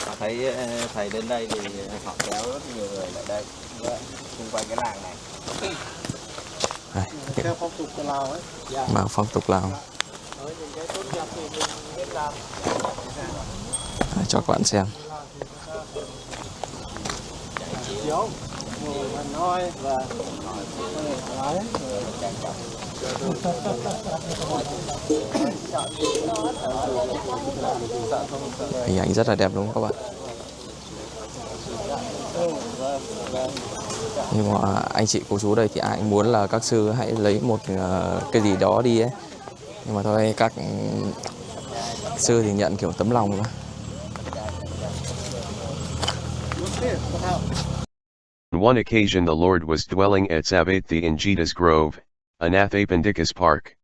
Họ thấy thầy đến đây thì họ kéo rất nhiều người lại đây xung quanh cái làng này. Theo phong tục của Lào ấy. Mà phong tục Lào. Những cái tốt đẹp thì mình biết làm. Cho các bạn xem. Chiếu, ngồi và nói và nói. Hình ảnh rất là đẹp đúng không các bạn? Nhưng mà anh chị cô chú đây thì ai cũng muốn là các sư hãy lấy một cái gì đó đi ấy. Nhưng mà thôi các sư thì nhận kiểu tấm lòng mà. On one occasion the Lord was dwelling at Savatthi in Jeta's Grove, Anathapindika's park.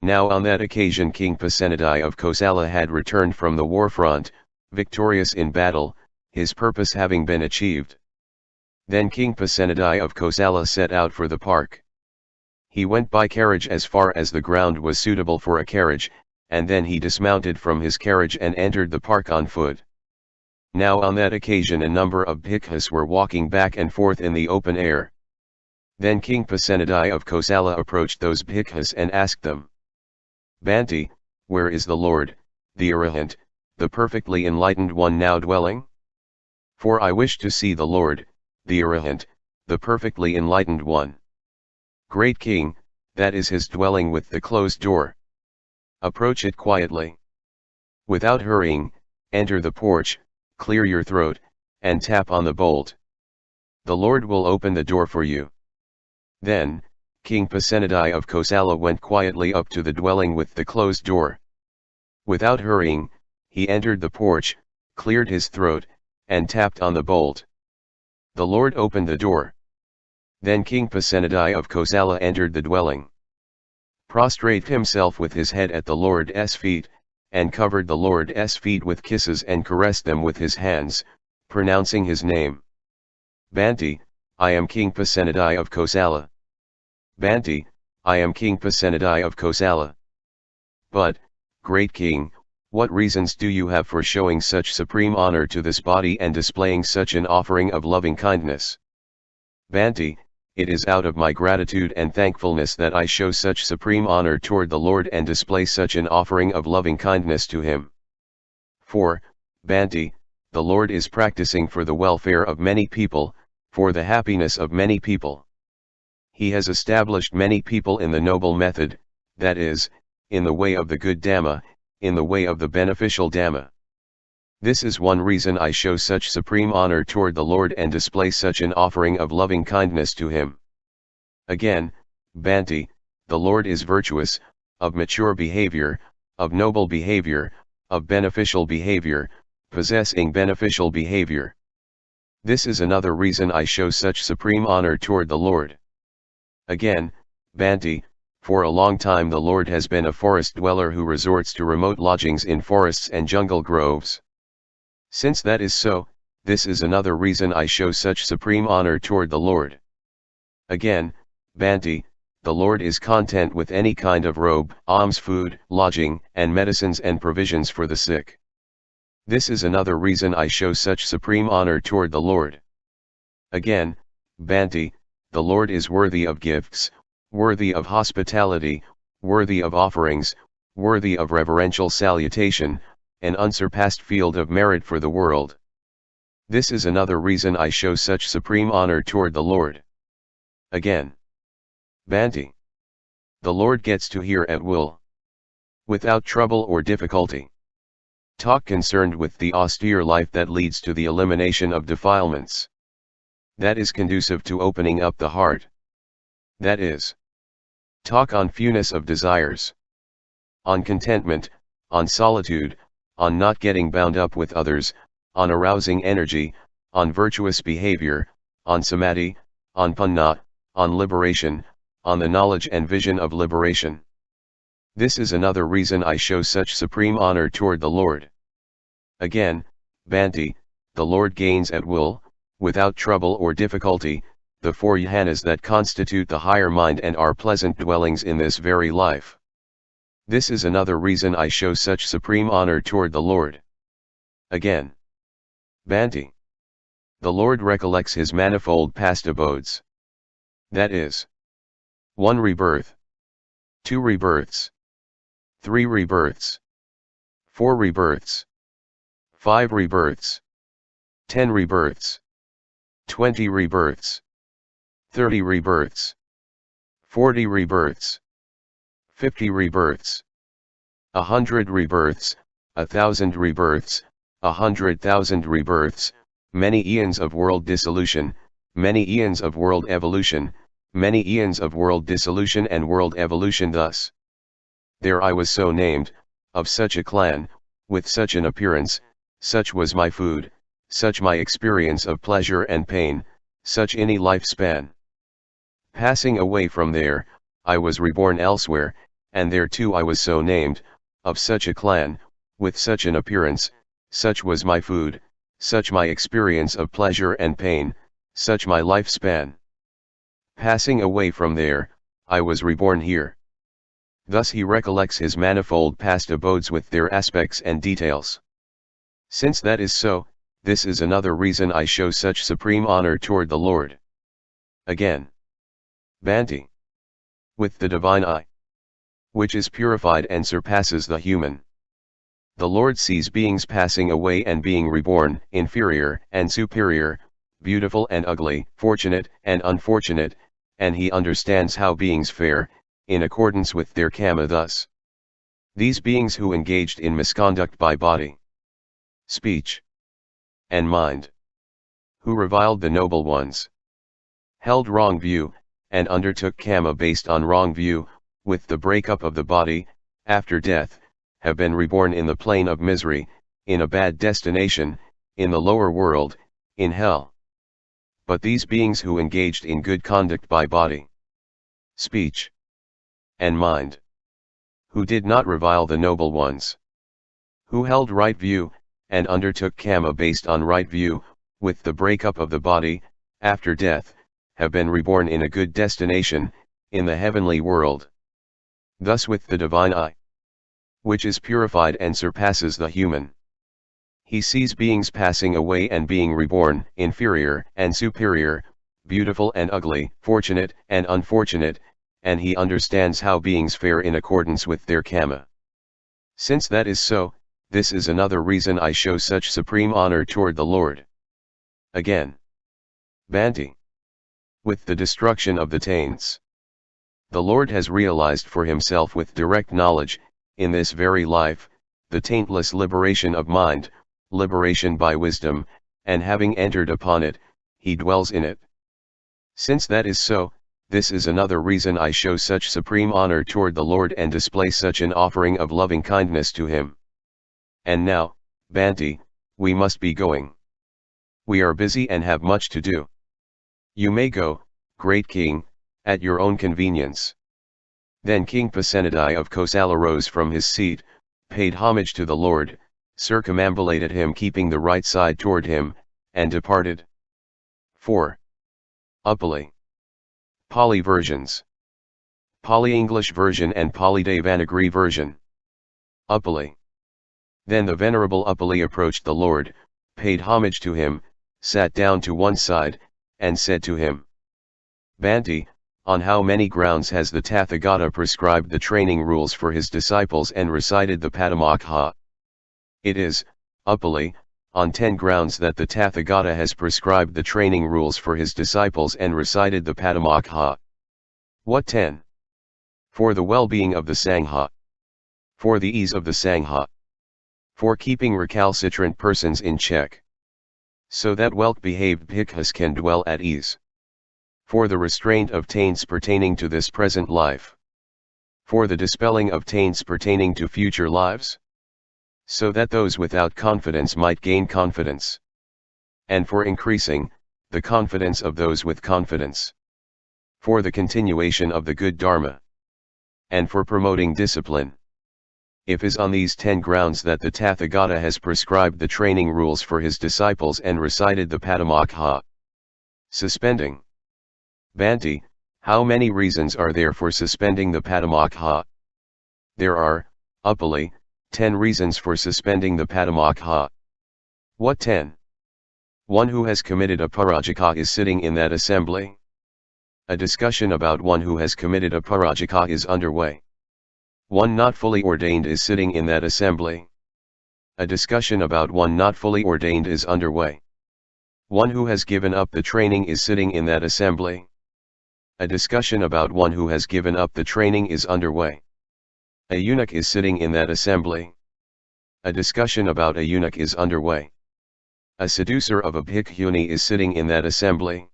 Now on that occasion King Pasenadi of Kosala had returned from the war front, victorious in battle, his purpose having been achieved. Then King Pasenadi of Kosala set out for the park. He went by carriage as far as the ground was suitable for a carriage, and then he dismounted from his carriage and entered the park on foot. Now on that occasion a number of bhikkhus were walking back and forth in the open air. Then King Pasenadi of Kosala approached those bhikkhus and asked them, "Bhante, where is the Lord, the Arahant, the perfectly enlightened one now dwelling? For I wish to see the Lord, the Arahant, the perfectly enlightened one. Great King, that is his dwelling with the closed door. Approach it quietly. Without hurrying, enter the porch, clear your throat, and tap on the bolt. The Lord will open the door for you." Then, King Pasenadi of Kosala went quietly up to the dwelling with the closed door. Without hurrying, he entered the porch, cleared his throat, and tapped on the bolt. The Lord opened the door. Then King Pasenadi of Kosala entered the dwelling, prostrated himself with his head at the Lord's feet, and covered the Lord's feet with kisses and caressed them with his hands, pronouncing his name. "Bhante, I am King Pasenadi of Kosala. Bhante, I am King Pasenadi of Kosala. But, great King, what reasons do you have for showing such supreme honor to this body and displaying such an offering of loving kindness? Bhante, it is out of my gratitude and thankfulness that I show such supreme honor toward the Lord and display such an offering of loving kindness to him. For, Bhante, the Lord is practicing for the welfare of many people, for the happiness of many people. He has established many people in the noble method, that is, in the way of the good Dhamma, in the way of the beneficial Dhamma. This is one reason I show such supreme honor toward the Lord and display such an offering of loving kindness to him. Again, Bhante, the Lord is virtuous, of mature behavior, of noble behavior, of beneficial behavior, possessing beneficial behavior. This is another reason I show such supreme honor toward the Lord. Again, Bhante, for a long time the Lord has been a forest dweller who resorts to remote lodgings in forests and jungle groves. Since that is so, this is another reason I show such supreme honor toward the Lord. Again, Bhante, the Lord is content with any kind of robe, alms food, lodging, and medicines and provisions for the sick. This is another reason I show such supreme honor toward the Lord. Again, Bhante, the Lord is worthy of gifts, worthy of hospitality, worthy of offerings, worthy of reverential salutation, an unsurpassed field of merit for the world. This is another reason I show such supreme honor toward the Lord. Again, Bhante, the Lord gets to hear at will, without trouble or difficulty, talk concerned with the austere life that leads to the elimination of defilements, that is conducive to opening up the heart, that is, talk on fewness of desires, on contentment, on solitude, on not getting bound up with others, on arousing energy, on virtuous behavior, on samadhi, on panna, on liberation, on the knowledge and vision of liberation. This is another reason I show such supreme honor toward the Lord. Again, Bhante, the Lord gains at will, without trouble or difficulty, the four jhanas that constitute the higher mind and are pleasant dwellings in this very life. This is another reason I show such supreme honor toward the Lord. Again. Bhante. The Lord recollects his manifold past abodes. That is 1 rebirth, 2 rebirths, 3 rebirths, 4 rebirths, 5 rebirths, 10 rebirths, 20 rebirths, 30 rebirths, 40 rebirths, 50 rebirths, 100 rebirths, 1,000 rebirths, 100,000 rebirths, many eons of world dissolution, many eons of world evolution, many eons of world dissolution and world evolution. Thus, there I was so named, of such a clan, with such an appearance, such was my food, such my experience of pleasure and pain, such any lifespan. Passing away from there, I was reborn elsewhere, and there too I was so named, of such a clan, with such an appearance, such was my food, such my experience of pleasure and pain, such my lifespan. Passing away from there, I was reborn here. Thus he recollects his manifold past abodes with their aspects and details. Since that is so, this is another reason I show such supreme honor toward the Lord. Again. Bhante. With the divine eye, which is purified and surpasses the human. The Lord sees beings passing away and being reborn, inferior and superior, beautiful and ugly, fortunate and unfortunate, and he understands how beings fare, in accordance with their karma. Thus, these beings who engaged in misconduct by body, speech, and mind, who reviled the noble ones, held wrong view, and undertook karma based on wrong view, with the breakup of the body, after death, have been reborn in the plane of misery, in a bad destination, in the lower world, in hell. But these beings who engaged in good conduct by body, speech, and mind, who did not revile the noble ones, who held right view, and undertook karma based on right view, with the breakup of the body, after death, have been reborn in a good destination, in the heavenly world. Thus with the divine eye, which is purified and surpasses the human, he sees beings passing away and being reborn, inferior and superior, beautiful and ugly, fortunate and unfortunate, and he understands how beings fare in accordance with their karma. Since that is so, this is another reason I show such supreme honor toward the Lord. Again. Bhante. With the destruction of the taints, the Lord has realized for himself with direct knowledge, in this very life, the taintless liberation of mind, liberation by wisdom, and having entered upon it, he dwells in it. Since that is so, this is another reason I show such supreme honor toward the Lord and display such an offering of loving kindness to him. And now, Bhante, we must be going. We are busy and have much to do. You may go, great king, at your own convenience. Then King Pasenadi of Kosala rose from his seat, paid homage to the Lord, circumambulated him keeping the right side toward him, and departed. 4. Upali. Pali versions. Pali English version and Pali Devanagari version. Upali. Then the Venerable Upali approached the Lord, paid homage to him, sat down to one side, and said to him, Bhante, on how many grounds has the Tathagata prescribed the training rules for his disciples and recited the Padamokha? It is, Upali, on 10 grounds that the Tathagata has prescribed the training rules for his disciples and recited the Padamokha. What 10? For the well-being of the Sangha. For the ease of the Sangha. For keeping recalcitrant persons in check, so that well-behaved bhikkhus can dwell at ease. For the restraint of taints pertaining to this present life. For the dispelling of taints pertaining to future lives, so that those without confidence might gain confidence. And for increasing the confidence of those with confidence. For the continuation of the good Dharma. And for promoting discipline. It is on these 10 grounds that the Tathagata has prescribed the training rules for his disciples and recited the Padamokha. Suspending. Bhante, how many reasons are there for suspending the Padamokha? There are, Upali, 10 reasons for suspending the Padamokha. What 10? One who has committed a parajika is sitting in that assembly. A discussion about one who has committed a parajika is underway. One not fully ordained is sitting in that assembly. A discussion about one not fully ordained is underway. One who has given up the training is sitting in that assembly. A discussion about one who has given up the training is underway. A eunuch is sitting in that assembly. A discussion about a eunuch is underway. A seducer of a bhikkhuni is sitting in that assembly.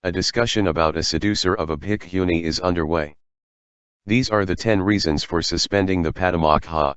A discussion about a seducer of a bhikkhuni is underway. These are the 10 reasons for suspending the patimokha.